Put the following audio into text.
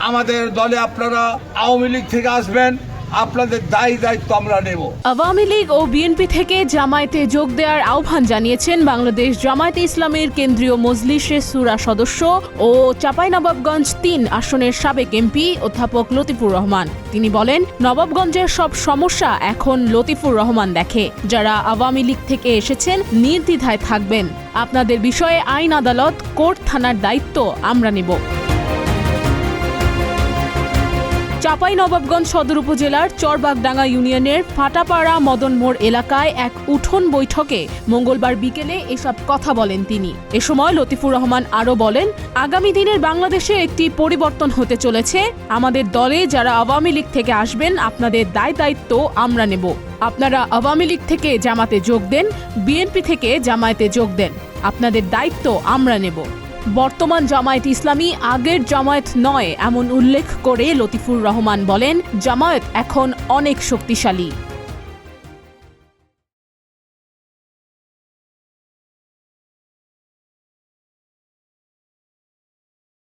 আমাদের দলে আপনারা আওয়ামী লীগ থেকে আসবেন, আপনাদের দায়িত্ব আমরা নেব। আওয়ামী লীগ ও বিএনপি থেকে জামায়াতে যোগ দেওয়ার আহ্বান জানিয়েছেন বাংলাদেশ জামায়াতে ইসলামের কেন্দ্রীয় মজলিসের শুরা সদস্য ও চাঁপাইনবাবগঞ্জ ৩ আসনের সাবেক এমপি অধ্যাপক লতিফুর রহমান। তিনি বলেন, নবাবগঞ্জের সব সমস্যা এখন লতিফুর রহমান দেখে। যারা আওয়ামী লীগ থেকে এসেছেন নির্দ্বিধায় থাকবেন। আপনাদের বিষয়ে আইন আদালত, কোর্ট, থানার দায়িত্ব আমরা নেব। চাঁপাইনবাবগঞ্জ সদর উপজেলার চরবাগডাঙ্গা ইউনিয়নের ফাটাপাড়া মদন মোড় এলাকায় এক উঠোন বৈঠকে মঙ্গলবার বিকেলে এসব কথা বলেন তিনি। এ সময় লতিফুর রহমান আরও বলেন, আগামী দিনের বাংলাদেশে একটি পরিবর্তন হতে চলেছে। আমাদের দলে যারা আওয়ামী লীগ থেকে আসবেন, আপনাদের দায়িত্ব আমরা নেব। আপনারা আওয়ামী লীগ থেকে জামাতে যোগ দেন, বিএনপি থেকে জামায়াতে যোগ দেন, আপনাদের দায়িত্ব আমরা নেব। বর্তমান জামায়াত ইসলামী আগের জামায়াত নয় এমন উল্লেখ করে লতিফুর রহমান বলেন, জামায়াত এখন অনেক শক্তিশালী।